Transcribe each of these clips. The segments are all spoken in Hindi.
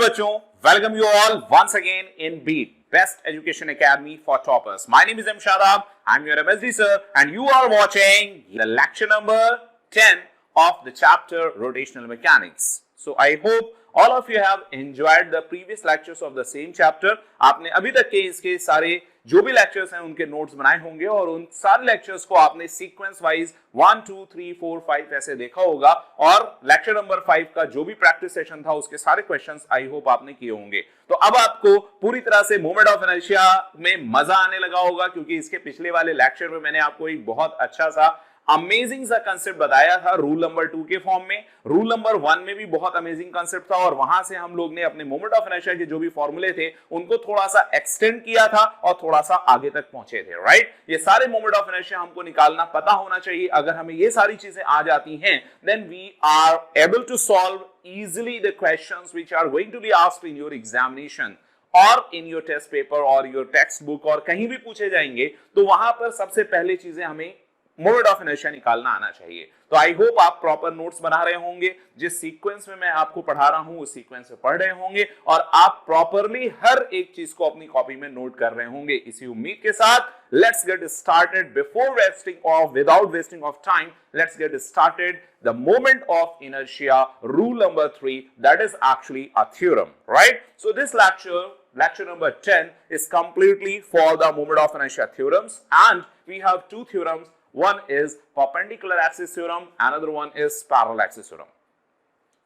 बच्चों, welcome you all once again in beat best education academy for toppers. My name is M Shadab. I am your MSD sir and you are watching the lecture number 10 of the chapter rotational mechanics. So I hope all of you have enjoyed the previous lectures of the same chapter. आपने अभी तक के इसके सारे जो भी लेक्चर्स हैं उनके नोट्स बनाए होंगे और उन सारे लेक्चर्स को आपने सीक्वेंस वाइज 1 2 3 4 5 ऐसे देखा होगा और लेक्चर नंबर 5 का जो भी प्रैक्टिस सेशन था उसके सारे क्वेश्चंस आई होप आपने किए होंगे. तो अब आपको पूरी तरह से मोमेंट ऑफ इनर्शिया में मजा आने लगा होगा क्योंकि इसके पिछले वाले लेक्चर में मैंने आपको एक बहुत अच्छा सा अमेजिंग सा कंसेप्ट बताया था रूल नंबर 2 के फॉर्म में. रूल नंबर 1 में भी बहुत अमेजिंग कंसेप्ट था और वहां से हम लोग ने अपने मोमेंट ऑफ इनर्शिया के जो भी फॉर्मूले थे उनको थोड़ा सा एक्सटेंड किया था और थोड़ा सा आगे तक पहुंचे थे. राइट, ये सारे मोमेंट ऑफ इनर्शिया हमको निकालना पता होना चाहिए. अगर हमें ये सारी चीजें आ जाती हैं then we are able to solve easily the questions which are going to be asked in your examination और इन योर टेस्ट पेपर और योर टेक्स्ट बुक और कहीं भी पूछे जाएंगे तो वहां पर सबसे पहले चीजें हमें मोमेंट ऑफ इनर्शिया निकालना आना चाहिए. तो आई होप आप प्रॉपर नोट्स बना रहे होंगे. जिस सीक्वेंस में मैं आपको पढ़ा रहा हूं उस सीक्वेंस में पढ़ रहे होंगे और आप प्रॉपरली हर एक चीज को अपनी कॉपी में नोट कर रहे होंगे. इसी उम्मीद के साथ let's get started before wasting of without wasting of time. Let's get started the moment of inertia rule number 3 that is actually a theorem. Right, so this lecture number 10 is completely for the moment of inertia theorems and we have two theorems. One is perpendicular axis theorem, another one is parallel axis theorem.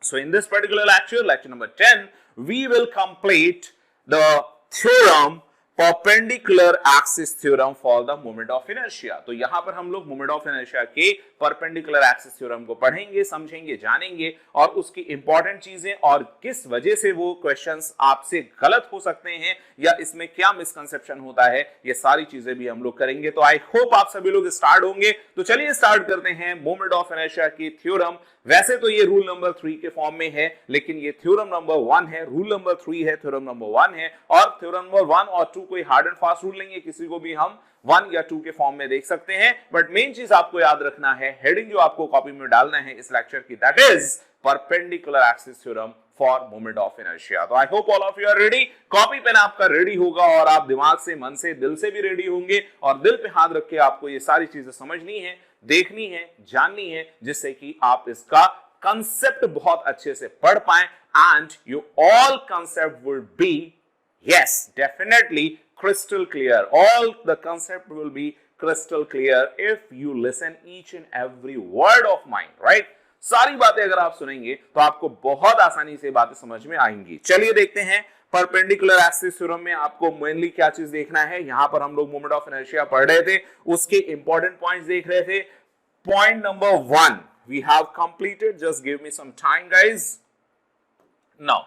So in this particular lecture number 10, we will complete the theorem perpendicular axis theorem for the moment of inertia. तो यहां पर हम लोग moment of inertia के perpendicular axis theorem को पढ़ेंगे, समझेंगे, जानेंगे और उसकी इंपॉर्टेंट चीजें और किस वजह से वो क्वेश्चंस आपसे गलत हो सकते हैं या इसमें क्या मिसकंसेप्शन होता है, ये सारी चीजें भी हम लोग करेंगे. तो आई होप आप सभी लोग स्टार्ट होंगे. तो चलिए स्टार्ट करते हैं मोमेंट ऑफ इनर्शिया की थ्योरम. वैसे तो ये रूल नंबर 3 के फॉर्म में है लेकिन ये थ्योरम नंबर 1 है, रूल नंबर 3 है, थ्योरम नंबर 1 है और थ्योरम नंबर 1 और 2 कोई हार्ड एंड फास्ट रूल नहीं है. किसी को भी हम 1 या 2 के फॉर्म में देख सकते हैं. बट मेन चीज आपको याद रखना है, हेडिंग जो आपको कॉपी में डालना है इस लेक्चर की, that is perpendicular axis theorem for moment of inertia. तो I hope all of you are ready. Copy pen आपका रेडी होगा और आप दिमाग से, मन से, दिल से भी रेडी होंगे और दिल पे हाथ रख के आपको ये सारी चीजें समझनी है, देखनी है, जाननी है जिससे कि आप इसका कंसेप्ट बहुत अच्छे से पढ़ पाएं and you all concept will be yes definitely crystal clear. All the concept will be crystal clear if you listen each and every word of mine. Right, सारी बातें अगर आप सुनेंगे तो आपको बहुत आसानी से बातें समझ में आएंगी. चलिए देखते हैं परपेंडिकुलर एक्सिस थ्योरम में आपको मेनली क्या चीज देखना है. यहां पर हम लोग मोमेंट ऑफ इनर्शिया पढ़ रहे थे, उसके इंपॉर्टेंट पॉइंट्स देख रहे थे. Point number 1 we have completed. Just give me some time guys. Now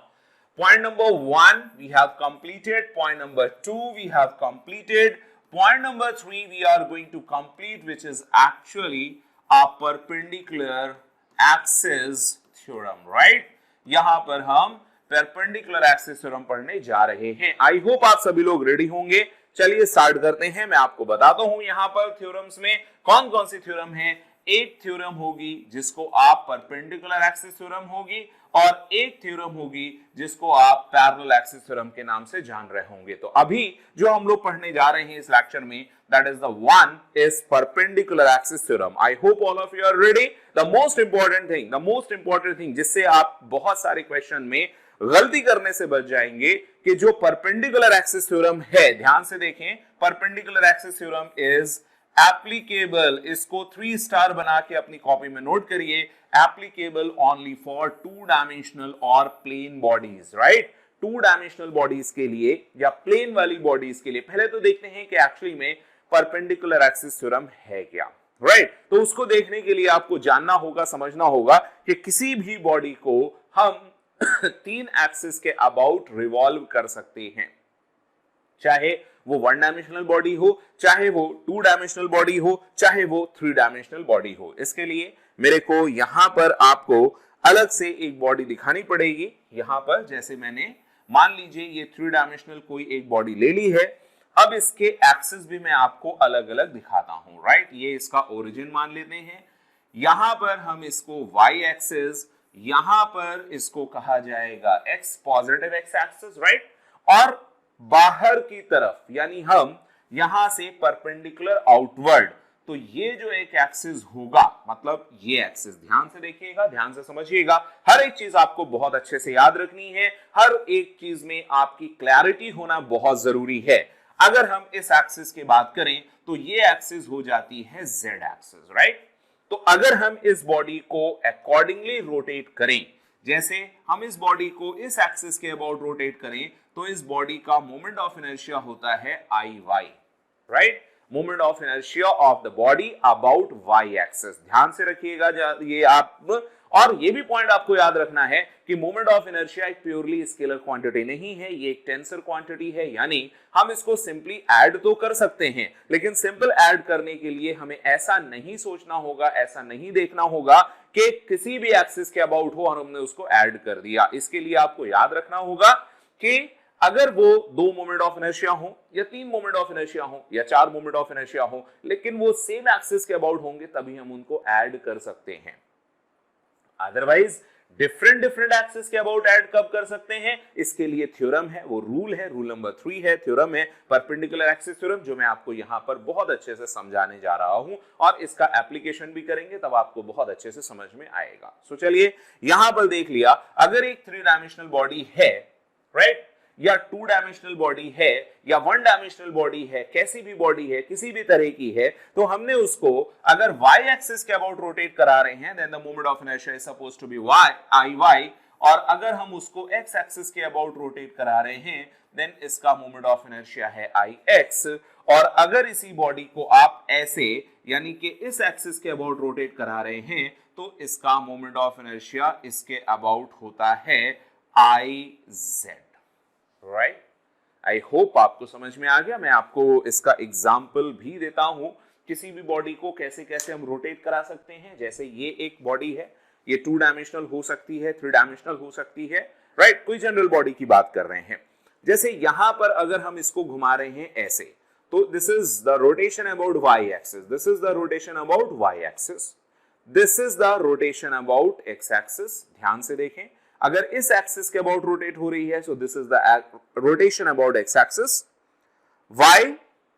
point number 1 we have completed, point number 2 we have completed, point number 3 we are going to complete, which is actually a perpendicular axis theorem. Right, यहां पर हम perpendicular axis theorem पढ़ने जा रहे हैं. आई होप आप सभी लोग रेडी होंगे. चलिए स्टार्ट करते हैं. मैं आपको बताता हूं यहां पर थ्योरम्स में कौन कौन सी थ्योरम है. एक थ्योरम होगी जिसको आप परपेंडिकुलर एक्सिस थ्योरम होगी और एक थ्योरम होगी जिसको आप पैरेलल एक्सिस थ्योरम के नाम से जान रहे होंगे. तो अभी जो हम लोग पढ़ने जा रहे हैं इस लेक्चर में that is the one is perpendicular axis theorem. I hope all of you are ready. The most important thing जिससे आप बहुत सारे क्वेश्चन में गलती करने से बच जाएंगे कि जो परपेंडिकुलर एक्सिस थ्योरम है, ध्यान से देखें, perpendicular axis theorem is applicable. इसको 3 स्टार बना के अपनी कॉपी में नोट करिए. एप्लीकेबल ओनली फॉर 2 डायमेंशनल और plane bodies. Right, 2 dimensional bodies के लिए या प्लेन वाली बॉडीज के लिए. पहले तो देखते हैं कि एक्चुअली में परपेंडिकुलर एक्सिस थ्योरम है क्या. राइट, तो उसको देखने के लिए आपको जानना होगा, समझना होगा कि किसी भी बॉडी को हम 3 एक्सिस के अबाउट रिवॉल्व कर सकते हैं, चाहे वो 1 डायमेंशनल बॉडी हो, चाहे वो 2 डायमेंशनल बॉडी हो, चाहे वो 3 डायमेंशनल बॉडी हो. इसके लिए मेरे को यहां पर आपको अलग से एक बॉडी दिखानी पड़ेगी. यहां पर जैसे मैंने मान लीजिए ये 3 डायमेंशनल कोई एक बॉडी ले ली है. अब इसके एक्सिस भी मैं आपको अलग अलग दिखाता हूं. राइट, ये इसका ओरिजिन मान लेते हैं. यहां पर हम इसको y एक्सिस, यहां पर इसको कहा जाएगा x, positive x axis, right. और बाहर की तरफ यानी हम यहां से परपेंडिकुलर आउटवर्ड, तो ये जो एक एक्सिस होगा, मतलब ये एक्सिस, ध्यान से देखिएगा, ध्यान से समझिएगा, हर एक चीज आपको बहुत अच्छे से याद रखनी है, हर एक चीज में आपकी क्लैरिटी होना बहुत जरूरी है। अगर हम इस एक्सिस की बात करें तो ये एक्सिस हो जाती है z एक्सिस, राइट। तो अगर हम इस बॉडी को अकॉर्डिंगली रोटेट करें, जैसे हम इस बॉडी को इस एक्सिस के अबाउट रोटेट करें, तो इस बॉडी का मोमेंट ऑफ इनर्शिया होता है IY, right. Moment of inertia of the body about y axis, ध्यान से रखिएगा ये आप। और ये भी पॉइंट आपको याद रखना है कि मोमेंट ऑफ इनर्शिया एक प्योरली स्केलर क्वांटिटी नहीं है, ये एक टेंसर क्वांटिटी है, यानी हम इसको सिंपली ऐड तो कर सकते हैं, लेकिन सिंपल ऐड करने के लिए हमें ऐसा नहीं सोचना होगा, ऐसा नहीं देखना होगा कि किसी भी एक्सिस के अबाउट हो और हमने उसको ऐड कर दिया। इसके लिए आपको याद रखना होगा कि अगर वो 2 मोमेंट ऑफ इनर्शिया हो या 3 मोमेंट ऑफ इनर्शिया हो या 4 मोमेंट ऑफ इनर्शिया हो, लेकिन वो सेम एक्सिस के अबाउट होंगे, तभी हम उनको ऐड कर सकते हैं। अदरवाइज डिफरेंट एक्सिस के अबाउट ऐड कब कर सकते हैं, इसके लिए थ्योरम है, वो रूल है, रूल नंबर 3 है, थ्योरम है परपेंडिकुलर एक्सिस थ्योरम, जो मैं आपको यहां पर बहुत अच्छे से समझाने जा रहा हूं और इसका एप्लीकेशन भी करेंगे, तब आपको बहुत अच्छे से समझ में आएगा। सो चलिए यहां पर देख लिया, अगर एक 3 डायमेंशनल बॉडी है, राइट, या 2 डायमेंशनल बॉडी है या 1 डायमेंशनल बॉडी है, कैसी भी बॉडी है, किसी भी तरह की है, तो हमने उसको अगर y एक्सिस के अबाउट रोटेट करा रहे हैं, then the moment of inertia is supposed to be IY, और अगर हम उसको x एक्सिस के अबाउट रोटेट करा रहे हैं, देन इसका मोमेंट ऑफ इनर्शिया है IX। और अगर इसी बॉडी को आप ऐसे यानी कि इस एक्सिस के अबाउट रोटेट करा रहे हैं, तो इसका मोमेंट ऑफ इनर्शिया इसके अबाउट होता है IZ, राइट। आई होप आपको समझ में आ गया। मैं आपको इसका एग्जाम्पल भी देता हूं, किसी भी बॉडी को कैसे कैसे हम रोटेट करा सकते हैं। जैसे ये एक बॉडी है, ये 2 डायमेंशनल हो सकती है, 3 डायमेंशनल हो सकती है, राइट। कोई जनरल बॉडी की बात कर रहे हैं। जैसे यहां पर अगर हम इसको घुमा रहे हैं ऐसे, तो this is the rotation about y axis, this is the rotation about y axis, this is the rotation about x axis. ध्यान से देखें, अगर इस एक्सिस के अबाउट रोटेट हो रही है, so this is the rotation about x axis. y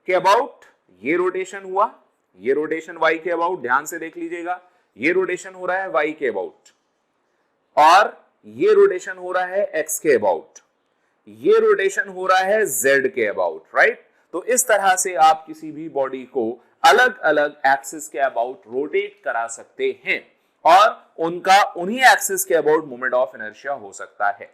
के अबाउट ये रोटेशन हुआ, ये रोटेशन y के अबाउट, ध्यान से देख लीजिएगा, ये रोटेशन हो रहा है y के अबाउट, और ये रोटेशन हो रहा है x के अबाउट, ये रोटेशन हो रहा है z के अबाउट, राइट। तो इस तरह से आप किसी भी बॉडी को अलग अलग एक्सिस के अबाउट रोटेट करा सकते हैं और उनका उन्हीं एक्सिस के अबाउट मोमेंट ऑफ इनर्शिया हो सकता है।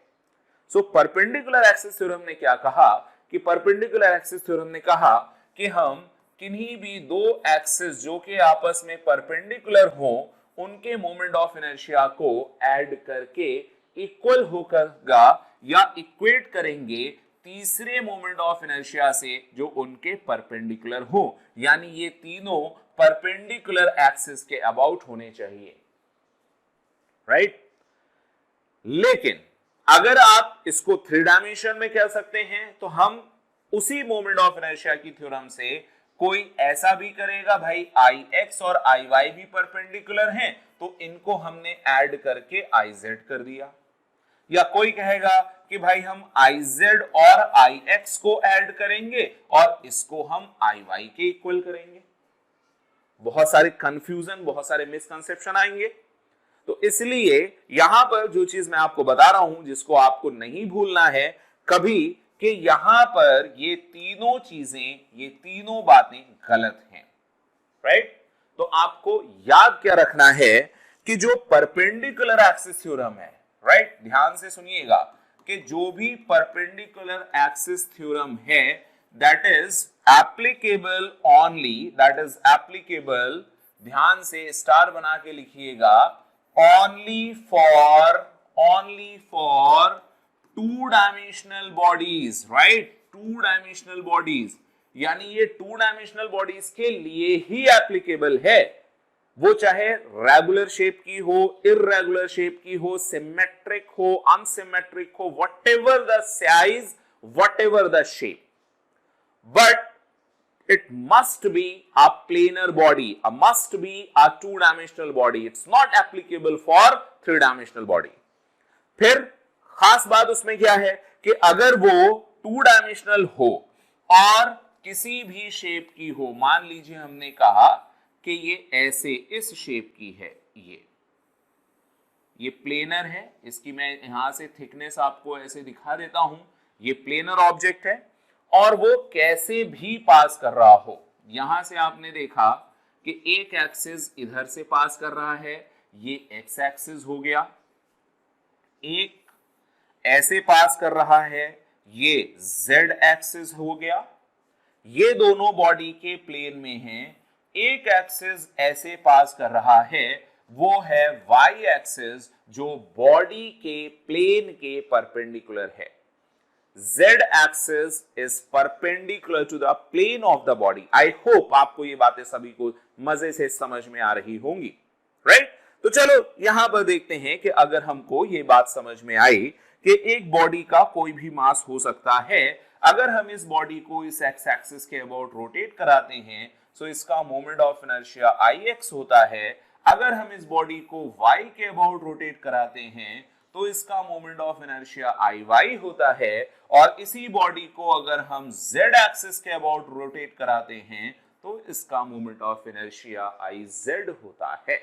सो परपेंडिकुलर एक्सिस थ्योरम ने क्या कहा कि परपेंडिकुलर एक्सिस थ्योरम ने कहा कि हम किन्हीं भी 2 एक्सिस जो कि आपस में परपेंडिकुलर हो, उनके मोमेंट ऑफ इनर्शिया को ऐड करके इक्वल होगा या इक्वेट करेंगे तीसरे मोमेंट ऑफ इनर्शिया से जो उनके परपेंडिकुलर हो, यानी ये तीनों परपेंडिकुलर एक्सिस के अबाउट होने चाहिए, राइट। लेकिन अगर आप इसको 3 डायमेंशन में कह सकते हैं, तो हम उसी मोमेंट ऑफ इनर्शिया की थ्योरम से कोई ऐसा भी करेगा, भाई IX और IY भी परपेंडिकुलर हैं, तो इनको हमने ऐड करके IZ कर दिया। या कोई कहेगा कि भाई हम IZ और IX को ऐड करेंगे और इसको हम IY के इक्वल करेंगे। बहुत सारे कंफ्यूजन, बहुत सारे मिसकंसेप्शन आएंगे। तो इसलिए यहां पर जो चीज मैं आपको बता रहा हूं, जिसको आपको नहीं भूलना है कभी, कि यहां पर ये तीनों चीजें, ये तीनों बातें गलत हैं, राइट। तो आपको याद क्या रखना है कि जो परपेंडिकुलर एक्सिस थ्योरम है, राइट, ध्यान से सुनिएगा, कि जो भी परपेंडिकुलर एक्सिस थ्योरम है, that is applicable only, that is applicable, ध्यान से स्टार बना के लिखिएगा, only for 2-dimensional bodies, right? 2-dimensional bodies, यानी ये 2-dimensional bodies के लिए ही एप्लीकेबल है, वो चाहे रेगुलर शेप की हो, इर्रेगुलर शेप की हो, सिमेट्रिक हो, अनसिमेट्रिक हो, whatever the size, whatever the shape, but it must be a planar body, must be a two-dimensional body. It's not applicable for three-dimensional body. फिर खास बात उसमें क्या है कि अगर वो टू डायमेंशनल हो और किसी भी शेप की हो, मान लीजिए हमने कहा कि ये ऐसे इस शेप की है, ये प्लेनर है, इसकी मैं यहां से थिकनेस आपको ऐसे दिखा देता हूं, ये प्लेनर ऑब्जेक्ट है और वो कैसे भी पास कर रहा हो, यहां से आपने देखा कि एक एक्सिस इधर से पास कर रहा है, ये एक्स एक्सिस हो गया, एक ऐसे पास कर रहा है, ये z एक्सिस हो गया, ये दोनों बॉडी के प्लेन में हैं, एक एक्सिस ऐसे पास कर रहा है, वो है y एक्सिस जो बॉडी के प्लेन के परपेंडिकुलर है। z axis is perpendicular to the plane of the body. I hope आपको ये बातें सभी को मजे से समझ में आ रही होंगी, राइट? तो चलो यहां पर देखते हैं कि अगर हमको ये बात समझ में आई कि एक बॉडी का कोई भी मास हो सकता है, अगर हम इस बॉडी को इस एक्स एक्सिस के अबाउट रोटेट कराते हैं तो इसका मोमेंट ऑफ इनर्शिया Ix होता है। अगर हम इस बॉडी को y के अबाउट रोटेट कराते हैं तो इसका मोमेंट ऑफ इनर्शिया Iy होता है, और इसी बॉडी को अगर हम z एक्सिस के अबाउट रोटेट कराते हैं तो इसका मोमेंट ऑफ इनर्शिया Iz होता है।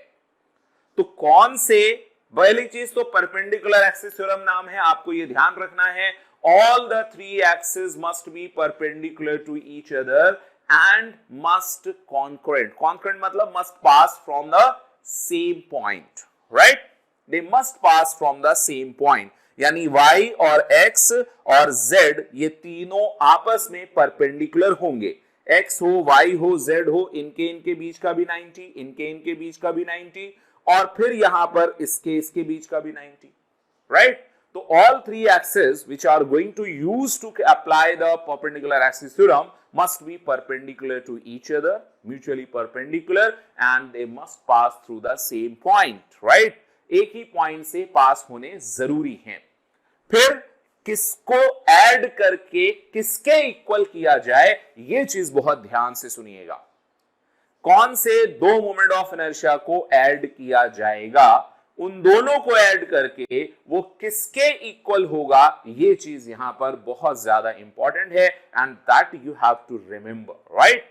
तो कौन से, पहली चीज तो परपेंडिकुलर एक्सिस थ्योरम नाम है, आपको ये ध्यान रखना है, all the three axes must be perpendicular to each other and must concurrent, concurrent मतलब must pass from the same point, right? They must pass from the same point, यानी y और x और z ये तीनों आपस में परपेंडिकुलर होंगे, x हो y हो z हो, इनके बीच का भी 90, इनके बीच का भी 90, और फिर यहां पर इसके बीच का भी 90, राइट? तो all three axes which are going to use to apply the perpendicular axis theorem must be perpendicular to each other, mutually perpendicular, and they must pass through the same point, right? एक ही पॉइंट से पास होने जरूरी हैं। फिर किसको ऐड करके किसके इक्वल किया जाए, ये चीज बहुत ध्यान से सुनिएगा। कौन से दो मोमेंट ऑफ इनर्शिया को ऐड किया जाएगा, उन दोनों को ऐड करके वो किसके इक्वल होगा, ये चीज यहां पर बहुत ज्यादा इंपॉर्टेंट है, and that you have to remember, right?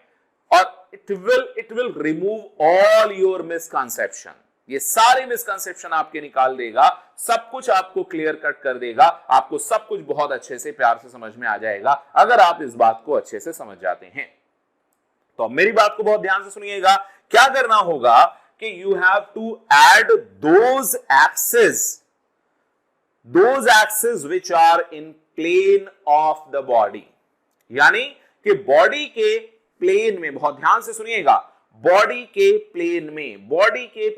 और it will remove all your misconception, ये सारे मिसकंसेप्शन आपके निकाल देगा, सब कुछ आपको क्लियर कट कर देगा, आपको सब कुछ बहुत अच्छे से प्यार से समझ में आ जाएगा अगर आप इस बात को अच्छे से समझ जाते हैं। तो मेरी बात को बहुत ध्यान से सुनिएगा, क्या करना होगा कि you have to add those axes which are in plane of the body, यानी कि बॉडी के प्लेन में, बहुत ध्यान से सुनिएगा, बॉडी के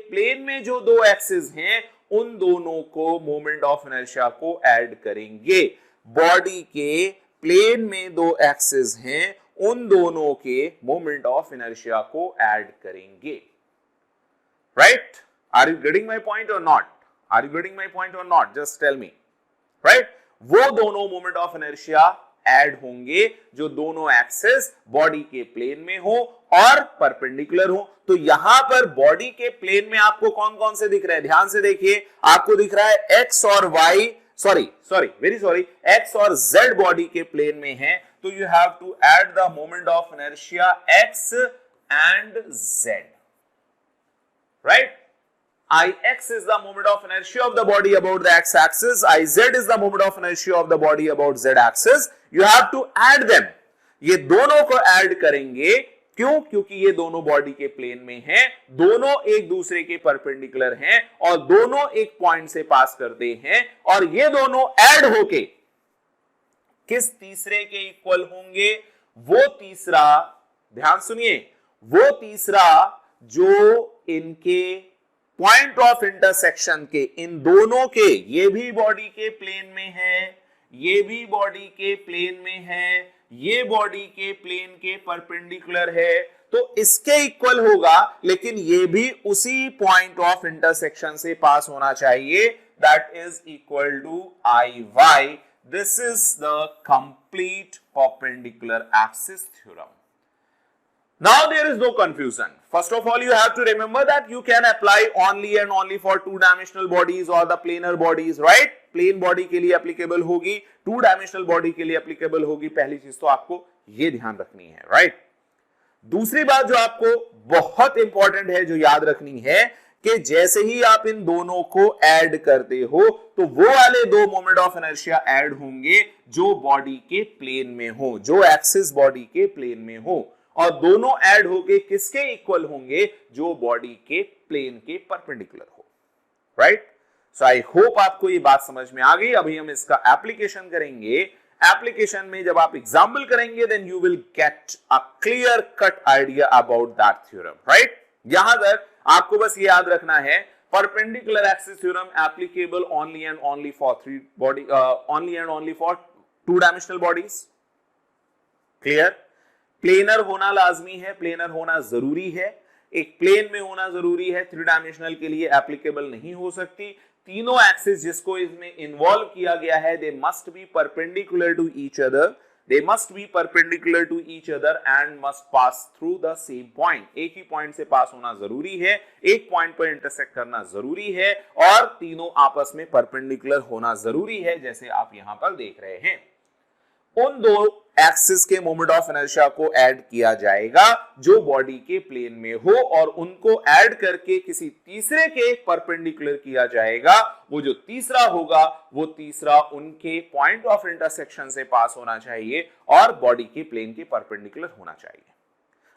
प्लेन में जो दो एक्सिस हैं उन दोनों को मोमेंट ऑफ इनर्शिया को ऐड करेंगे। बॉडी के प्लेन में दो एक्सिस हैं, उन दोनों के मोमेंट ऑफ इनर्शिया को ऐड करेंगे, right? Are you getting my point or not? Are you getting my point or not? Just tell me, right? वो दोनों मोमेंट ऑफ इनर्शिया ऐड होंगे जो दोनों एक्सिस बॉडी के प्लेन में हो और परपेंडिकुलर हो। तो यहां पर बॉडी के प्लेन में आपको कौन कौन से दिख रहे हैं, ध्यान से देखिए, आपको दिख रहा है x और y, वेरी सॉरी, x और z बॉडी के प्लेन में है, तो you have to add the moment of inertia x and z, right? Ix is the moment of inertia of the body about the x-axis. Iz is the moment of inertia of the body about z-axis. You have to add them. ये दोनों को ऐड करेंगे, क्यों? क्योंकि ये दोनों बॉडी के प्लेन में हैं, दोनों एक दूसरे के परपेंडिकुलर हैं और दोनों एक पॉइंट से पास करते हैं, और ये दोनों ऐड होके किस तीसरे के इक्वल होंगे? वो तीसरा, ध्यान सुनिए, वो तीसरा जो इनके पॉइंट ऑफ इंटरसेक्शन के, इन दोनों के, ये भी बॉडी के प्लेन में है, ये भी बॉडी के प्लेन में है, ये बॉडी के प्लेन के परपेंडिकुलर है, तो इसके इक्वल होगा, लेकिन ये भी उसी पॉइंट ऑफ इंटरसेक्शन से पास होना चाहिए, that is equal to Iy। This is the complete perpendicular axis theorem. Now there is no confusion. First of all, you have to remember that you can apply only and only for two-dimensional bodies or the planar bodies, right? Plane body के लिए एप्लीकेबल होगी, टू डायमेंशनल बॉडी के लिए एप्लीकेबल होगी. पहली चीज तो आपको ये ध्यान रखनी है, राइट? दूसरी बात जो आपको बहुत इंपॉर्टेंट है, जो याद रखनी है कि जैसे ही आप इन दोनों को ऐड करते हो तो वो वाले दो मोमेंट ऑफ इनर्शिया ऐड होंगे जो बॉडी के प्लेन में हो, जो एक्सिस बॉडी के प्लेन में हो, और दोनों ऐड होके किसके इक्वल होंगे? जो बॉडी के प्लेन के परपेंडिकुलर हो, राइट? सो आई होप आपको ये बात समझ में आ गई. अभी हम इसका एप्लीकेशन करेंगे. एप्लीकेशन में जब आप एग्जाम्पल करेंगे then you will get a clear cut idea about that theorem, right? यहां तक आपको बस ये याद रखना है, perpendicular axis theorem applicable only and only for three body, only and only for two dimensional bodies. Clear? Planar होना लाजमी है, प्लेनर होना जरूरी है, एक प्लेन में होना जरूरी है. थ्री डायमेंशनल के लिए एप्लीकेबल नहीं हो सकती. तीनों एक्सिस जिसको इसमें इन्वॉल्व किया गया है, they must be perpendicular to each other, they must be perpendicular to each other and must pass through the same point. एक ही पॉइंट से पास होना जरूरी है, एक पॉइंट पर इंटरसेक्ट करना जरूरी है, और तीनों आपस में परपेंडिकुलर होना जरूरी है, जैसे आप यहां पर देख रहे हैं. उन दो एक्सिस के मोमेंट ऑफ इनर्शिया को ऐड किया जाएगा जो बॉडी के प्लेन में हो, और उनको ऐड करके किसी तीसरे के परपेंडिकुलर किया जाएगा. वो जो तीसरा होगा वो तीसरा उनके पॉइंट ऑफ इंटरसेक्शन से पास होना चाहिए और बॉडी के प्लेन के परपेंडिकुलर होना चाहिए.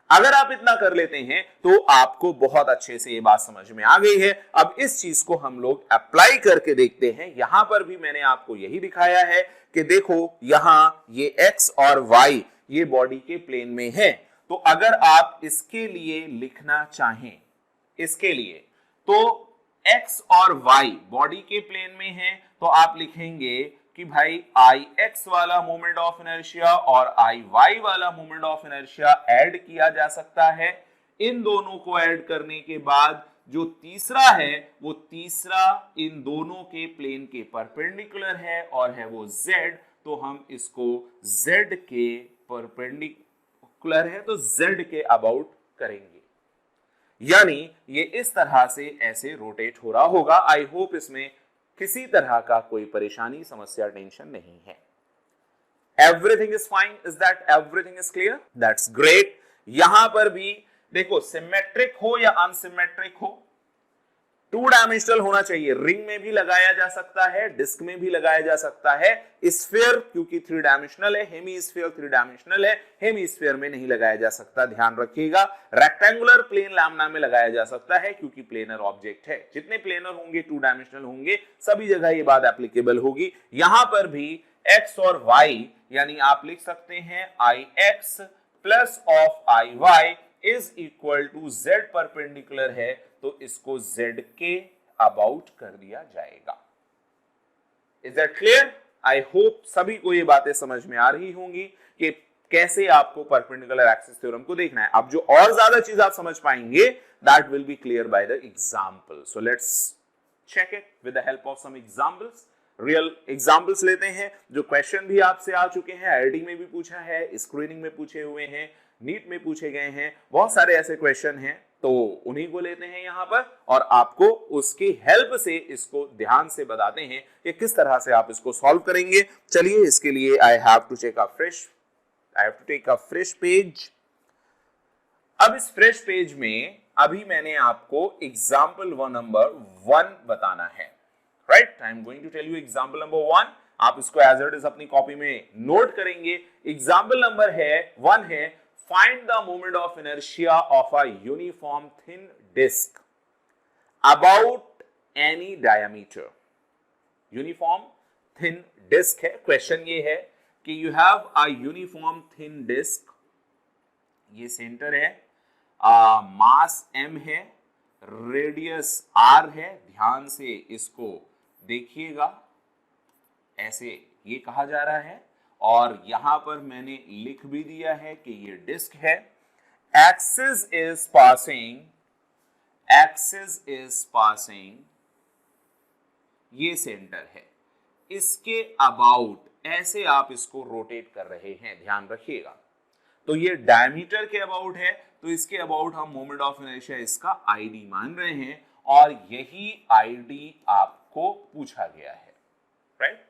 अगर आप इतना कर लेते हैं तो आपको बहुत अच्छे से ये बात समझ में आ गई है. अब इस चीज को हम लोग अप्लाई करके देखते हैं. यहां पर भी मैंने आपको यही दिखाया है कि देखो यहां ये x और y ये बॉडी के प्लेन में है. तो अगर आप इसके लिए लिखना चाहें, इसके लिए तो x और y बॉडी के प्लेन में है, तो आप लिखेंगे कि भाई Ix वाला मोमेंट ऑफ इनर्शिया और Iy वाला मोमेंट ऑफ इनर्शिया ऐड किया जा सकता है. इन दोनों को ऐड करने के बाद जो तीसरा है वो तीसरा इन दोनों के प्लेन के परपेंडिकुलर है और है वो z. तो हम इसको z के परपेंडिकुलर है तो z के अबाउट करेंगे, यानी ये इस तरह से ऐसे रोटेट हो रहा होगा. आई होप इसमें किसी तरह का कोई परेशानी, समस्या, टेंशन नहीं है. Everything is fine. Is that everything is clear? That's great. यहां पर भी देखो सिमेट्रिक हो या अनसिमेट्रिक हो, टू डायमेंशनल होना चाहिए. रिंग में भी लगाया जा सकता है, डिस्क में भी लगाया जा सकता है. स्फीयर क्योंकि थ्री डायमेंशनल है, हेमीस्फीयर थ्री डायमेंशनल है, हेमीस्फीयर में नहीं लगाया जा सकता, ध्यान रखिएगा. रेक्टेंगुलर प्लेन लैम्ना में लगाया जा सकता है क्योंकि प्लेनर ऑब्जेक्ट है. जितने प्लेनर होंगे टू डायमेंशनल होंगे, सभी जगह ये बात एप्लीकेबल होगी. यहां पर भी x और y यानी आप लिख सकते हैं Ix plus of Iy is equal to z perpendicular है, तो इसको z के अबाउट कर दिया जाएगा. Is that clear? I hope सभी को ये बातें समझ में आ रही होंगी कि कैसे आपको परपेंडिकुलर एक्सिस थ्योरम को देखना है. अब जो और ज्यादा चीज आप समझ पाएंगे that will be clear by the example. So let's check it with the help of some examples. Real examples लेते हैं जो क्वेश्चन भी आपसे आ चुके हैं, आईआईटी में भी पूछा है, स्क्रीनिंग में पूछे हुए हैं, नीट में पूछे गए हैं. बहुत सारे ऐसे क्वेश्चन हैं, तो उन्हीं को लेते हैं यहां पर और आपको उसकी हेल्प से इसको ध्यान से बताते हैं कि किस तरह से आप इसको सॉल्व करेंगे. चलिए इसके लिए I have to take a fresh page. अब इस फ्रेश पेज में अभी मैंने आपको एग्जाम्पल नंबर 1 बताना है, right? I am going to tell you example number 1. आप इसको एज इट इज अपनी कॉपी में नोट करेंगे. एग्जाम्पल नंबर 1 है find the moment of inertia of a uniform thin disk about any diameter. Uniform thin disk है. क्वेश्चन ये है कि you have a uniform thin disk, ये सेंटर है, मास m है, रेडियस r है. ध्यान से इसको देखिएगा, ऐसे ये कहा जा रहा है और यहां पर मैंने लिख भी दिया है कि ये डिस्क है. एक्सिस इज पासिंग, ये सेंटर है, इसके अबाउट ऐसे आप इसको रोटेट कर रहे हैं, ध्यान रखिएगा. तो ये डायमीटर के अबाउट है, तो इसके अबाउट हम मोमेंट ऑफ इनर्शिया इसका आईडी मान रहे हैं और यही आईडी आपको पूछा गया है, राइट।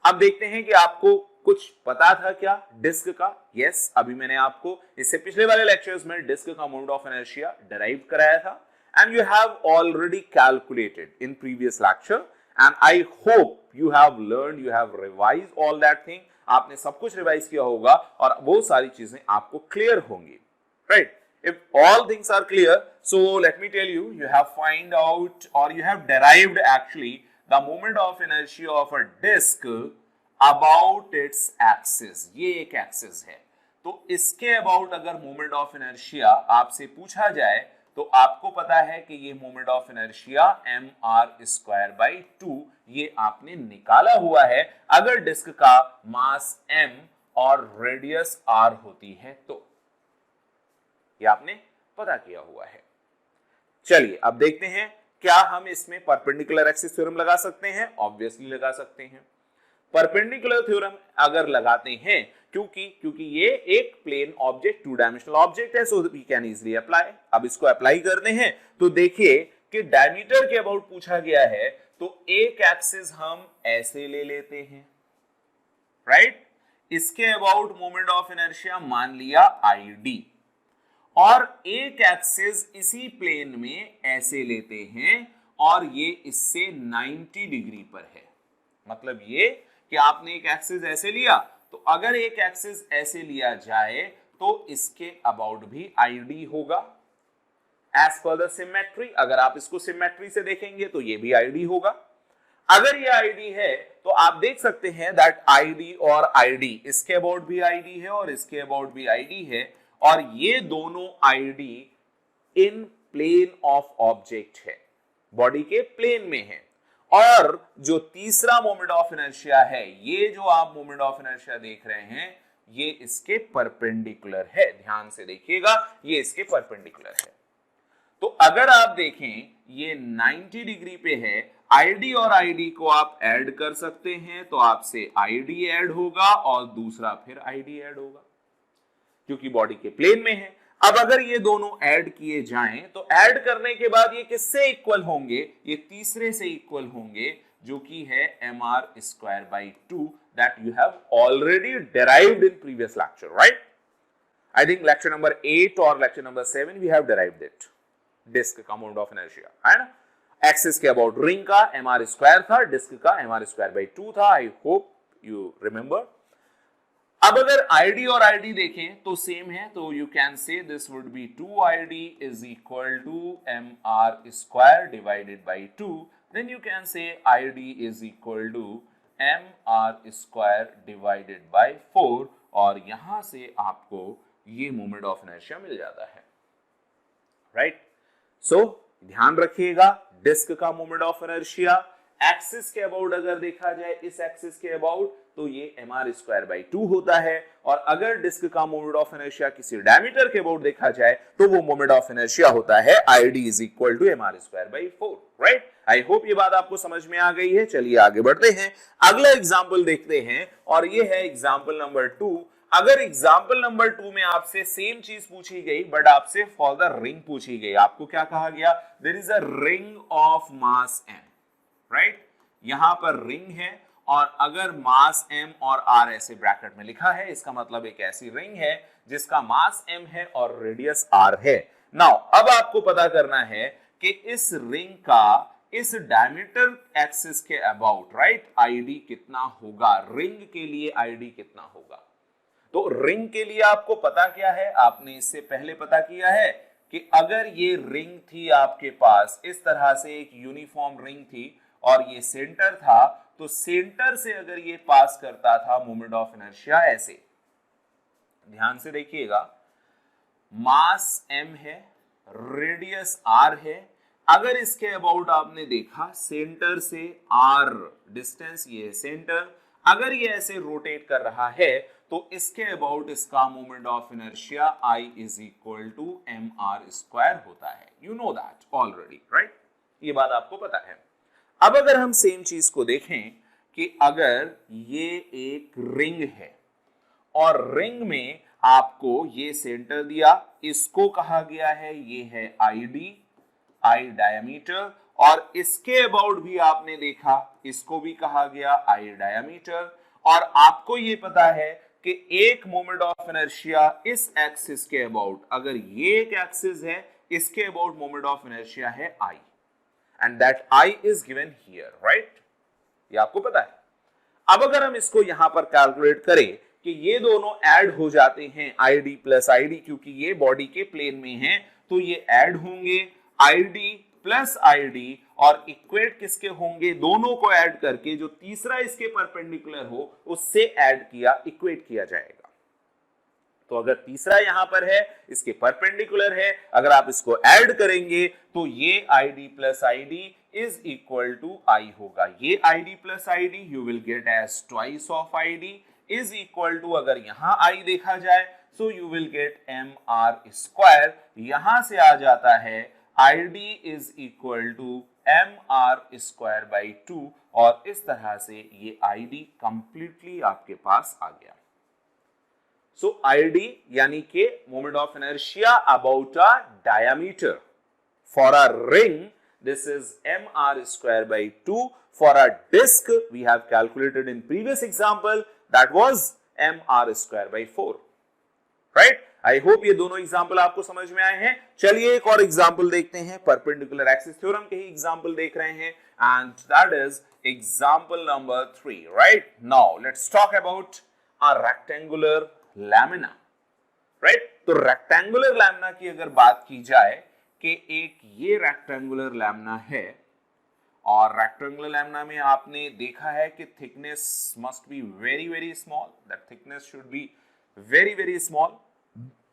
अब देखते हैं कि आपको कुछ पता था क्या डिस्क का। यस, अभी मैंने आपको इससे पिछले वाले लेक्चर्स में डिस्क का मोमेंट ऑफ इनर्शिया डिराइव कराया था and you have already calculated in previous lecture and I hope you have learned, you have revised all that thing. आपने सब कुछ रिवाइज किया होगा और वो सारी चीजें आपको क्लियर होंगी, right. If all things are clear, so let me tell you, you have find out or you have derived actually the moment of inertia of a disk about its axis. ये एक axis है, तो इसके about अगर moment of inertia आपसे पूछा जाए तो आपको पता है कि ये moment of inertia mr square by 2 ये आपने निकाला हुआ है अगर डिस्क का मास m और रेडियस r होती है तो ये आपने पता किया हुआ है। चलिए अब देखते हैं क्या हम इसमें परपेंडिकुलर एक्सिस थ्योरम लगा सकते हैं। ऑब्वियसली लगा सकते हैं। परपेंडिकुलर थ्योरम अगर लगाते हैं क्योंकि ये एक plane object, two dimensional object है, so we can easily apply. अब इसको अप्लाई करते हैं तो देखिए कि डायमीटर के अबाउट पूछा गया है तो एक एक्सिस हम ऐसे ले लेते हैं, राइट। इसके अबाउट मोमेंट ऑफ इनर्शिया मान लिया आईडी और एक एक्सिस इसी प्लेन में ऐसे लेते हैं और ये इससे 90 डिग्री पर है। मतलब ये कि आपने एक एक्सिस ऐसे लिया तो अगर एक एक्सिस ऐसे लिया जाए तो इसके अबाउट भी आईडी होगा एज पर द सिमेट्री। अगर आप इसको सिमेट्री से देखेंगे तो ये भी आईडी होगा। अगर ये आईडी है तो आप देख सकते हैं दैट आईडी और आईडी, इसके अबाउट भी आईडी है और इसके अबाउट भी आईडी है और ये दोनों ID in plane of object है, बॉडी के प्लेन में है। और जो तीसरा मोमेंट ऑफ इनर्शिया है, ये जो आप मोमेंट ऑफ इनर्शिया देख रहे हैं, ये इसके परपेंडिकुलर है। ध्यान से देखिएगा, ये इसके परपेंडिकुलर है। तो अगर आप देखें ये 90 डिग्री पे है, आईडी और आईडी को आप ऐड कर सकते हैं तो आपसे आईडी ऐड होगा और दूसरा फिर आईडी ऐड होगा क्योंकि बॉडी के प्लेन में है। अब अगर ये दोनों ऐड किए जाएं तो ऐड करने के बाद ये किससे इक्वल होंगे? ये तीसरे से इक्वल होंगे जो कि है mr square by 2 that you have already derived in previous lecture, right? I think lecture number 8 or lecture number 7 we have derived it. Disc का मोमेंट ऑफ इनर्शिया है ना। एक्सिस के अबाउट रिंग का mr स्क्वायर था, डिस्क का mr स्क्वायर by 2 था। I hope you remember. अब अगर ID और ID देखें तो सेम है, तो you can say this would be 2ID is equal to mr square divided by 2, then you can say ID is equal to mr square divided by 4 और यहां से आपको ये मोमेंट ऑफ इनर्शिया मिल जाता है, राइट। सो ध्यान रखिएगा, डिस्क का मोमेंट ऑफ इनर्शिया एक्सिस के अबाउट अगर देखा जाए, इस एक्सिस के अबाउट, तो ये mr स्क्वायर बाई 2 होता है। और अगर डिस्क का मोमेंट ऑफ इनर्शिया किसी डायमीटर के अबाउट देखा जाए तो वो मोमेंट ऑफ इनर्शिया होता है id is equal to mr square by 4, right. I hope ये बात आपको समझ में आ गई है। चलिए आगे बढ़ते हैं, अगला एग्जाम्पल देखते हैं और ये है एग्जाम्पल नंबर 2। अगर एग्जाम्पल नंबर 2 में आपसे सेम चीज पूछी गई बट आपसे फॉर द रिंग पूछी गई, आपको क्या कहा गया? There is a ring of mass m, right. यहां पर रिंग है और अगर मास m और r ऐसे ब्रैकेट में लिखा है, इसका मतलब एक ऐसी रिंग है जिसका मास m है और रेडियस r है। नाउ अब आपको पता करना है कि इस रिंग का इस डायमीटर एक्सिस के अबाउट, राइट, id कितना होगा, रिंग के लिए id कितना होगा। तो रिंग के लिए आपको पता क्या है? आपने इससे पहले पता किया है कि अगर ये रिंग थी आपके पास, इस तरह से एक यूनिफॉर्म रिंग थी और ये सेंटर था, तो सेंटर से अगर ये पास करता था मोमेंट ऑफ इनर्शिया ऐसे, ध्यान से देखिएगा, मास m है, रेडियस r है। अगर इसके अबाउट आपने देखा, सेंटर से r डिस्टेंस, ये है सेंटर, अगर ये ऐसे रोटेट कर रहा है तो इसके अबाउट इसका moment of inertia I is equal to mr square होता है। You know that already, right, ये बात आपको पता है। अब अगर हम सेम चीज को देखें कि अगर ये एक रिंग है और रिंग में आपको ये सेंटर दिया, इसको कहा गया है ये है आईडी, आई डायमीटर, और इसके अबाउट भी आपने देखा, इसको भी कहा गया आई डायमीटर। और आपको ये पता है कि एक मोमेंट ऑफ इनर्शिया इस एक्सिस के अबाउट, अगर ये एक एक्सिस है, इसके अबाउट मोमेंट ऑफ इनर्शिया है I, and that I is given here, right? ये आपको पता है। अब अगर हम इसको यहां पर कैलकुलेट करें कि ये दोनों ऐड हो जाते हैं, आईडी प्लस आईडी, क्योंकि ये बॉडी के प्लेन में हैं, तो ये ऐड होंगे आईडी प्लस आईडी, और इक्वेट किसके होंगे, दोनों को ऐड करके जो तीसरा इसके परपेंडिकुलर हो उससे ऐड किया, इक्वेट किया जाएगा। तो अगर तीसरा यहां पर है, इसके परपेंडिकुलर है, अगर आप इसको ऐड करेंगे तो ये I d plus I d is equal to I होगा। ये I d plus I d you will get as twice of I d is equal to, अगर यहां आई देखा जाए so you will get m r square, यहां से आ जाता है I d is equal to m r square by 2, और इस तरह से ये आईडी कंप्लीटली आपके पास आ गया। सो आईडी यानी कि moment of inertia about a diameter for a ring, this is mr square by 2. For a disc we have calculated in previous example, that was mr square by 4, right? I hope ये दोनों एग्जाम्पल आपको समझ में आए हैं। चलिए एक और एग्जाम्पल देखते हैं, परपेंडिकुलर एक्सिस थ्योरम के ही एग्जाम्पल देख रहे हैं, and that is example number 3, right? Now let's talk about a rectangular lamina, right? तो रेक्टेंगुलर लैमिना की अगर बात की जाए कि एक ये रेक्टेंगुलर लैमिना है, और रेक्टेंगुलर लैमिना में आपने देखा है कि thickness must be very very small, that thickness should be very very small.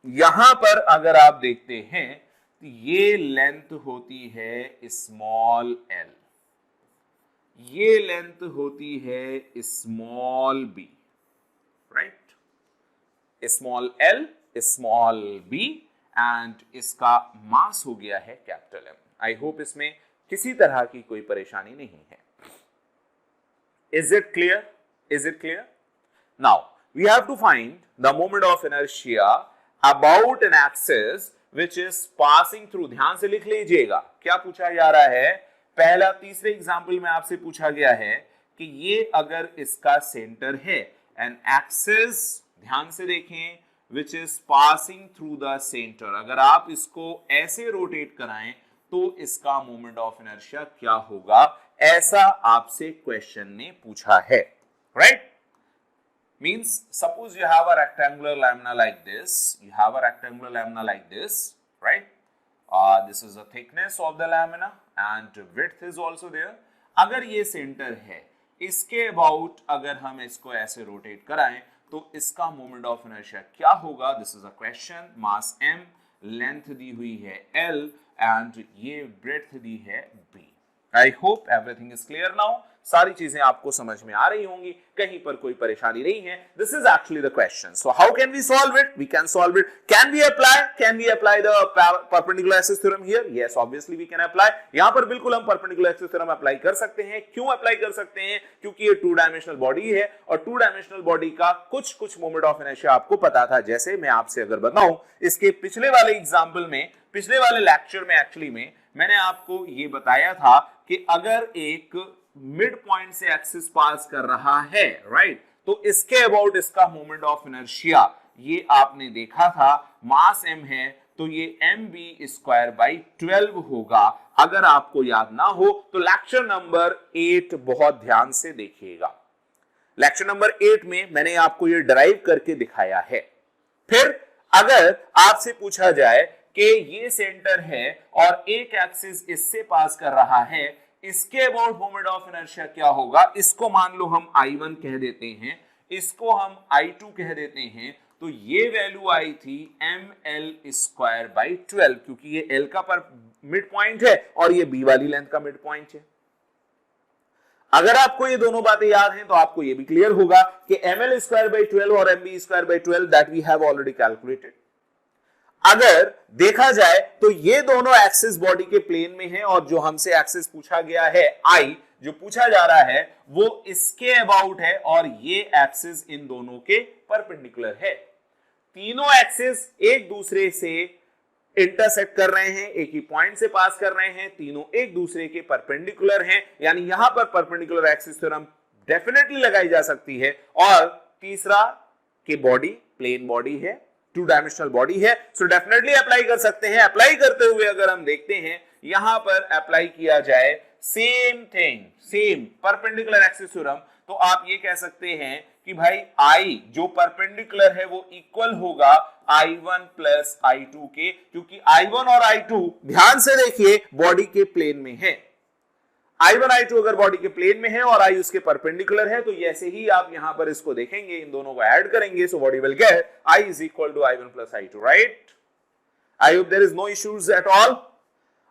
यहां पर अगर आप देखते हैं तो ये लेंथ होती है स्मॉल एल, ये लेंथ होती है small b, right? Small l small b, and इसका मास हो गया है कैपिटल एम। आई होप इसमें किसी तरह की कोई परेशानी नहीं है। Is it clear? Is it clear? Now we have to find the moment of inertia about an axis which is passing through. ध्यान से लिख लीजिएगा क्या पूछा जा रहा है। पहला तीसरे एग्जाम्पल में आपसे पूछा गया है कि ये अगर इसका सेंटर है, एन एक्सिस, ध्यान से देखें, which is passing through the center, अगर आप इसको ऐसे रोटेट कराएं तो इसका मोमेंट ऑफ इनर्शिया क्या होगा, ऐसा आपसे क्वेश्चन ने पूछा है, right? Means suppose you have a rectangular lamina like this, you have a rectangular lamina like this, right? This is the thickness of the lamina and width is also there. अगर ये सेंटर है, इसके अबाउट अगर हम इसको ऐसे रोटेट कराएं तो इसका मोमेंट ऑफ इनर्शिया क्या होगा, this is a question. Mass m, length दी हुई है l, एंड ये ब्रेड्थ दी है b। I hope everything is clear now. सारी चीजें आपको समझ में आ रही होंगी, कहीं पर कोई परेशानी नहीं है। This is actually the question. So how can we solve it? We can solve it. Can we apply the perpendicular axis theorem here? Yes, obviously we can apply. यहां पर बिल्कुल हम परपेंडिकुलर एक्सिस थ्योरम अप्लाई कर सकते हैं। क्यों अप्लाई कर सकते हैं? क्योंकि ये टू डायमेंशनल बॉडी है, और टू डायमेंशनल बॉडी का कुछ मोमेंट ऑफ इनर्शिया आपको पता था। जैसे मैं आपसे अगर बताऊं, इसके पिछले वाले एग्जाम्पल में, पिछले वाले लेक्चर में एक्चुअली में मैंने आपको ये बताया था कि अगर एक मिड पॉइंट से एक्सिस पास कर रहा है, राइट, तो इसके अबाउट इसका मोमेंट ऑफ इनर्शिया ये आपने देखा था। मास m है तो ये mv स्क्वायर बाई 12 होगा। अगर आपको याद ना हो तो लेक्चर नंबर 8 बहुत ध्यान से देखिएगा। लेक्चर नंबर 8 में मैंने आपको ये डिराइव करके दिखाया है। फिर अगर आपसे पूछा जाए कि ये सेंटर है और एक एक्सिस इससे पास कर रहा है, इसके अबाउट मोमेंट ऑफ इनर्शिया क्या होगा, इसको मान लो हम I1 कह देते हैं, इसको हम I2 कह देते हैं, तो ये वैल्यू आई थी ml स्क्वायर बाई 12, क्योंकि ये L का पर मिड पॉइंट है और ये B वाली लेंथ का मिड पॉइंट है। अगर आपको ये दोनों बातें याद हैं तो आपको ये भी क्लियर होगा कि ml स्क्वायर बाई 12 और mb square by 12 that we have already calculated. अगर देखा जाए तो ये दोनों एक्सिस बॉडी के प्लेन में है, और जो हमसे एक्सिस पूछा गया है I, जो पूछा जा रहा है वो इसके अबाउट है, और ये एक्सिस इन दोनों के परपेंडिकुलर है। तीनों एक्सिस एक दूसरे से इंटरसेक्ट कर रहे हैं, एक ही पॉइंट से पास कर रहे हैं, तीनों एक दूसरे के परपेंडिकुलर हैं, यानी यहां पर परपेंडिकुलर एक्सिस थ्योरम डेफिनेटली लगाई जा सकती है। और तीसरा कि बॉडी प्लेन बॉडी है, टू डायमेंशनल बॉडी है, सो डेफिनेटली अप्लाई कर सकते हैं। अप्लाई करते हुए अगर हम देखते हैं यहां पर अप्लाई किया जाए same thing, same perpendicular axis theorem, तो आप ये कह सकते हैं कि भाई आई जो परपेंडिकुलर है वो इक्वल होगा I1 प्लस I2 के, क्योंकि I1 और I2 ध्यान से देखिए बॉडी के प्लेन में है। I1 I2 अगर बॉडी के प्लेन में है और I उसके परपेंडिकुलर है, तो ऐसे ही आप यहां पर इसको देखेंगे, इन दोनों को ऐड करेंगे, so body will get I is equal to I1 plus I2, right? I hope there is no issues at all.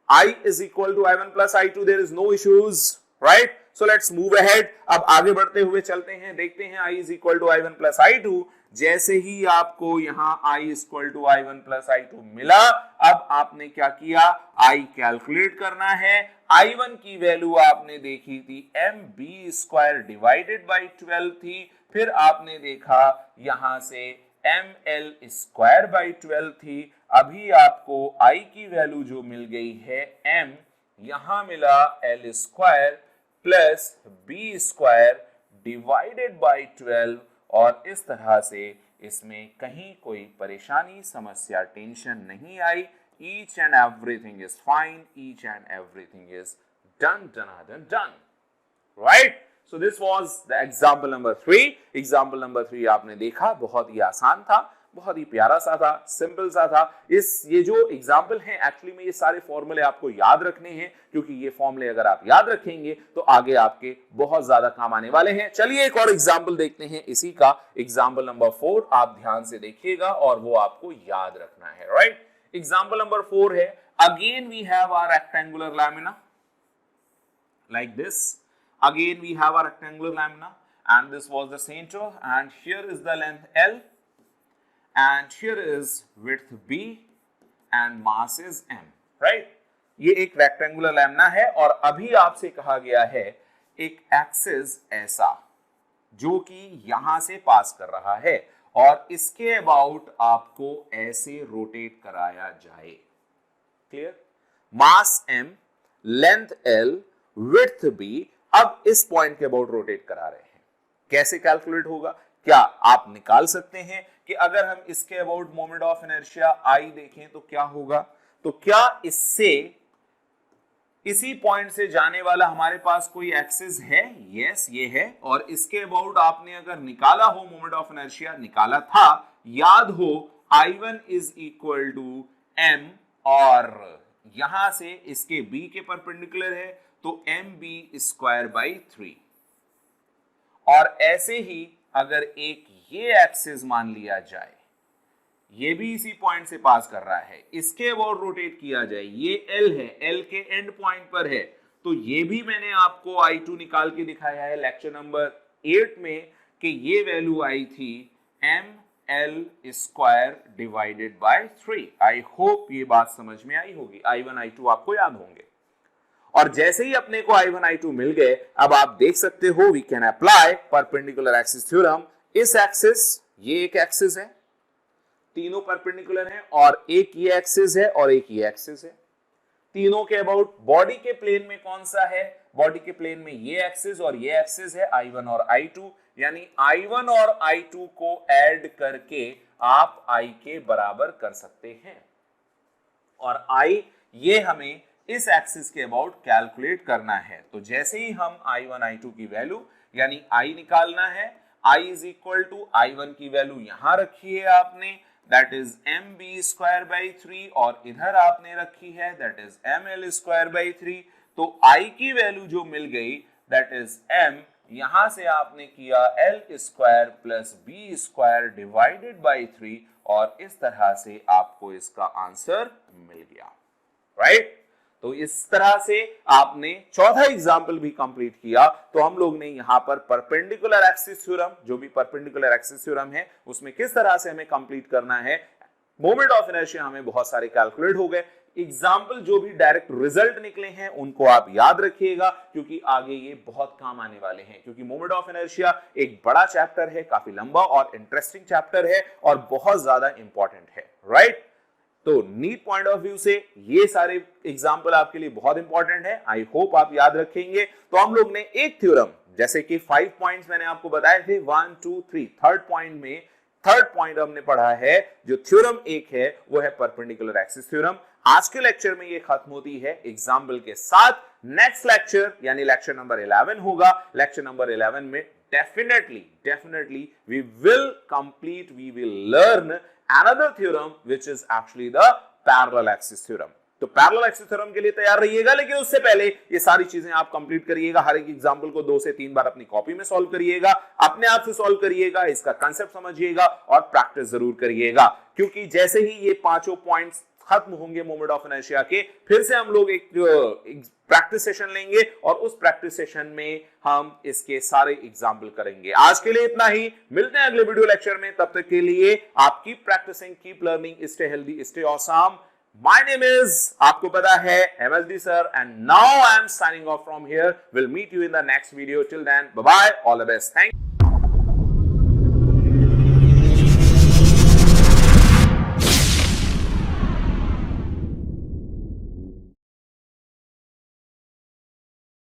I is equal to I1 plus I2, there is no issues, right? So let's move ahead. अब आगे बढ़ते हुए चलते हैं, देखते हैं I is equal to I1 plus I2। जैसे ही आपको यहां I is equal to I1 plus I2 मिला, अब आपने क्या किया, I कैलकुलेट करना है। I1 की वैल्यू आपने देखी थी mb स्क्वायर डिवाइडेड बाई 12 थी, फिर आपने देखा यहां से ml स्क्वायर बाई 12 थी। अभी आपको I की वैल्यू जो मिल गई है m, यहां मिला l square plus b square divided by 12, और इस तरह से इसमें कहीं कोई परेशानी, समस्या, टेंशन नहीं आई। Each and everything is fine, each and everything is done, done, right? So this was the example number 3। Example number 3 आपने देखा, बहुत ही आसान था, बहुत ही प्यारा सा था, सिंपल सा था। ये जो एग्जाम्पल है एक्चुअली में ये सारे फॉर्मूले आपको याद रखने हैं, क्योंकि ये फॉर्मूले अगर आप याद रखेंगे तो आगे आपके बहुत ज्यादा काम आने वाले हैं। चलिए एक और एग्जाम्पल देखते हैं इसी का, एग्जाम्पल नंबर 4। आप ध्यान से देखिएगा और वो आपको याद रखना है, राइट? एग्जाम्पल नंबर 4 है, again we have our rectangular lamina like this. Again we have our rectangular lamina and this was the center, and here is the length L, and here is width B and mass is M, right? ये एक रेक्टेंगुलर लैमिना है और अभी आपसे कहा गया है एक एक्सिस ऐसा जो कि यहां से पास कर रहा है और इसके अबाउट आपको ऐसे रोटेट कराया जाए। क्लियर? मास M, length L, width B, अब इस पॉइंट के अबाउट रोटेट करा रहे हैं। कैसे कैलकुलेट होगा? क्या आप निकाल सकते हैं कि अगर हम इसके about moment of inertia I देखें तो क्या होगा? तो क्या इससे इसी पॉइंट से जाने वाला हमारे पास कोई एक्सिस है? यस, ये है। और इसके अबाउट आपने अगर निकाला हो मोमेंट ऑफ इनर्शिया, निकाला था, याद हो I1 is equal to m, और यहां से इसके B के परपेंडिकुलर है तो mb स्क्वायर बाई 3। और ऐसे ही अगर एक ये एक्सिस मान लिया जाए, ये भी इसी पॉइंट से पास कर रहा है, इसके अबाउट रोटेट किया जाए, ये L है, L के एंड पॉइंट पर है, तो ये भी मैंने आपको I2 निकाल के दिखाया है लेक्चर नंबर 8 में कि ये वैल्यू आई थी ml square divided by 3। I hope ये बात समझ में आई होगी। I1 I2 आपको याद होंगे। और जैसे ही अपने को I1 I2 मिल गए, अब आप देख सकते हो we can apply perpendicular axis theorem. इस एक्सिस, ये एक एक्सिस है, तीनों परपेंडिकुलर हैं, और एक ये एक्सिस है और एक ये एक्सिस है। तीनों के अबाउट बॉडी के प्लेन में कौन सा है? बॉडी के प्लेन में ये एक्सिस और ये एक्सिस है, I1 और I2, यानी I1 और I2 को ऐड करके आप I के बराबर कर सकते हैं। और I ये हमें इस एक्सिस के अबाउट कैलकुलेट करना है। तो जैसे ही हम I1 I2 की वैल्यू यानी I निकालना है, I is equal to I1 की वैल्यू यहां रखी है आपने, that is mb square by 3, और इधर आपने रखी है that is ml square by 3। तो I की वैल्यू जो मिल गई दैट इज m, यहां से आपने किया l square plus b square divided by 3, और इस तरह से आपको इसका आंसर मिल गया, राइट? तो इस तरह से आपने चौथा एग्जाम्पल भी कंप्लीट किया। तो हम लोग ने यहां पर परपेंडिकुलर एक्सिस थ्योरम, जो भी परपेंडिकुलर एक्सिस थ्योरम है, उसमें किस तरह से हमें कंप्लीट करना है, मोमेंट ऑफ इनर्शिया हमें बहुत सारे कैलकुलेट हो गए। एग्जाम्पल जो भी डायरेक्ट रिजल्ट निकले हैं उनको आप याद रखिएगा, क्योंकि आगे ये बहुत काम आने वाले हैं, क्योंकि मोमेंट ऑफ इनर्शिया एक बड़ा चैप्टर है, काफी लंबा और इंटरेस्टिंग चैप्टर है और बहुत ज्यादा इंपॉर्टेंट है, राइट। तो नीट पॉइंट ऑफ व्यू से ये सारे एग्जाम्पल आपके लिए बहुत इंपॉर्टेंट है, आई होप आप याद रखेंगे। तो हम लोग ने एक थ्योरम, जैसे कि 5 पॉइंट्स मैंने आपको बताए थे, 1 2 3, थर्ड पॉइंट में थर्ड पॉइंट हमने पढ़ा है, जो थ्योरम एक है वो है परपेंडिकुलर एक्सिस थ्योरम। आज के लेक्चर में ये खत्म होती है एग्जाम्पल के साथ। नेक्स्ट लेक्चर यानी लेक्चर नंबर 11 होगा। लेक्चर नंबर 11 में definitely we will learn another theorem which is actually the parallel axis theorem। तो पैरेलल एक्सिस थ्योरम के लिए तैयार रहिएगा, लेकिन उससे पहले ये सारी चीजें आप कंप्लीट करिएगा। हर एक एग्जांपल को 2 से 3 बार अपनी कॉपी में सॉल्व करिएगा, अपने आप से सॉल्व करिएगा, इसका कांसेप्ट समझिएगा और प्रैक्टिस जरूर करिएगा, क्योंकि जैसे ही ये पांचों पॉइंट्स खत्म होंगे मोमेंट ऑफ इनर्शिया के, फिर से हम लोग एक प्रैक्टिस सेशन लेंगे और उस प्रैक्टिस सेशन में हम इसके सारे एग्जाम्पल करेंगे। आज के लिए इतना ही, मिलते हैं अगले वीडियो लेक्चर में। तब तक के लिए आप keep practising, keep learning, stay healthy, stay awesome. My name is, आपको पता है, MSD sir, and now I am signing off from here. We'll meet you in the next video. Till then, bye bye, all the best. Thank you.